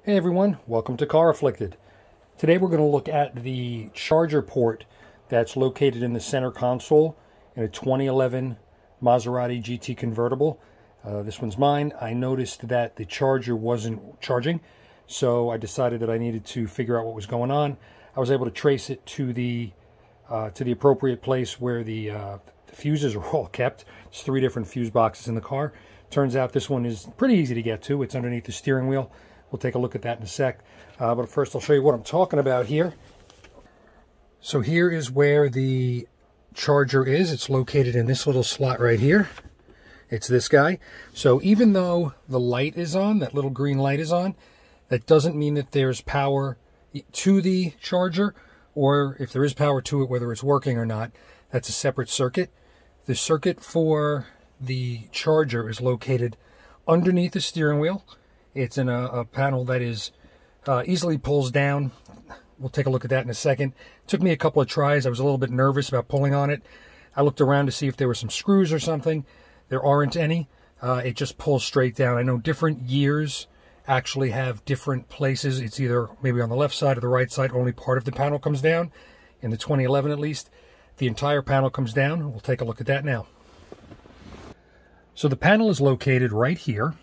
Hey everyone, welcome to Car Afflicted. Today we're going to look at the charger port that's located in the center console in a 2011 Maserati GT Convertible. This one's mine. I noticed that the charger wasn't charging, so I decided that I needed to figure out what was going on. I was able to trace it to the appropriate place where the fuses are all kept. There's 3 different fuse boxes in the car. Turns out this one is pretty easy to get to. It's underneath the steering wheel. We'll take a look at that in a sec. But first I'll show you what I'm talking about here. So here is where the charger is. It's located in this little slot right here. It's this guy. So even though the light is on, that little green light is on, that doesn't mean that there's power to the charger, or if there is power to it, whether it's working or not. That's a separate circuit. The circuit for the charger is located underneath the steering wheel. It's in a panel that is easily pulls down. We'll take a look at that in a second. It took me a couple of tries. I was a little bit nervous about pulling on it. I looked around to see if there were some screws or something. There aren't any. It just pulls straight down. I know different years actually have different places. It's either maybe on the left side or the right side. Only part of the panel comes down. In the 2011 at least, the entire panel comes down. We'll take a look at that now. So the panel is located right here.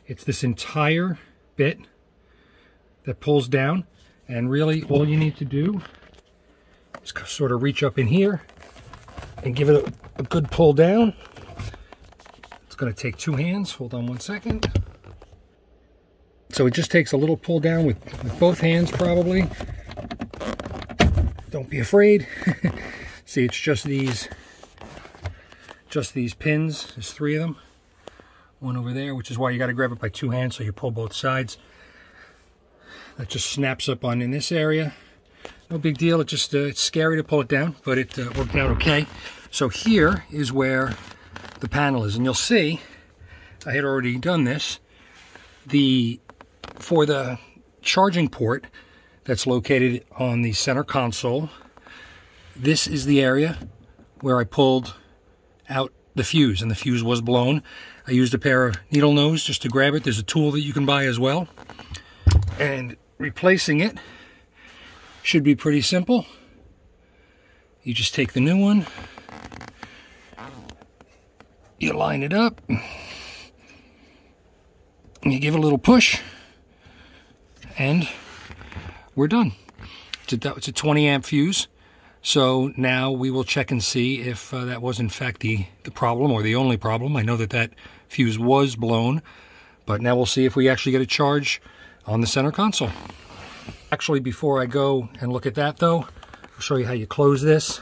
It's this entire bit that pulls down, and really all you need to do is sort of reach up in here and give it a good pull down. It's going to take 2 hands. Hold on one second. So it just takes a little pull down with both hands probably. Don't be afraid. See, it's just these pins. There's 3 of them. One over there, which is why you got to grab it by 2 hands so you pull both sides. That just snaps up on in this area. No big deal. It just it's scary to pull it down, but it worked out okay. So here is where the panel is, and you'll see I had already done this. For the charging port that's located on the center console, this is the area where I pulled out the fuse, and the fuse was blown. I used a pair of needle nose just to grab it. There's a tool that you can buy as well. And replacing it should be pretty simple. You just take the new one, you line it up, and you give it a little push, and we're done. It's a 20 amp fuse. So now we will check and see if that was in fact the problem, or the only problem. I know that fuse was blown, but now we'll see if we actually get a charge on the center console. Actually, before I go and look at that though, I'll show you how you close this.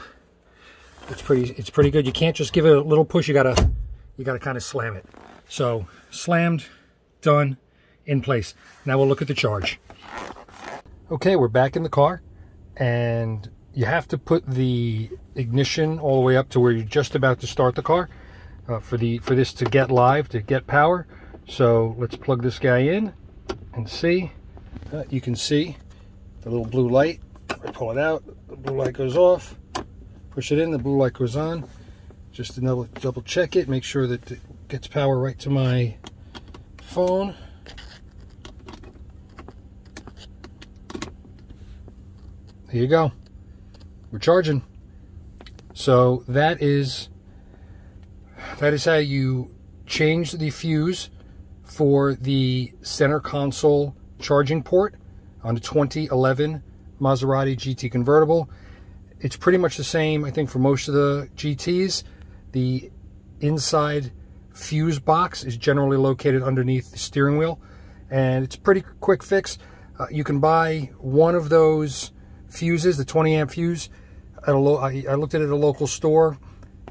It's pretty good. You can't just give it a little push. You gotta kind of slam it. So slammed, done, in place. Now we'll look at the charge. Okay, we're back in the car, and you have to put the ignition all the way up to where you're just about to start the car for this to get live, to get power. So let's plug this guy in and see. You can see the little blue light. I pull it out, the blue light goes off. Push it in, the blue light goes on. Just to double check it, make sure that it gets power right to my phone. There you go. We're charging. So that is how you change the fuse for the center console charging port on the 2011 Maserati GT Convertible. It's pretty much the same, I think, for most of the GTs. The inside fuse box is generally located underneath the steering wheel, and it's a pretty quick fix. You can buy one of those fuses, the 20 amp fuse. I looked at it at a local store.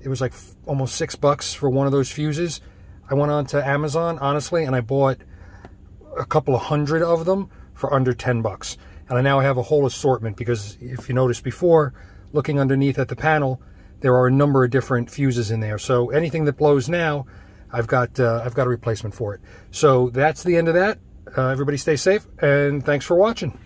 It was like almost $6 for one of those fuses. I went on to Amazon, honestly, and I bought a couple of hundred of them for under $10. And I now have a whole assortment, because if you noticed before, looking underneath at the panel, there are a number of different fuses in there. So anything that blows now, I've got a replacement for it. So that's the end of that. Everybody stay safe, and thanks for watching.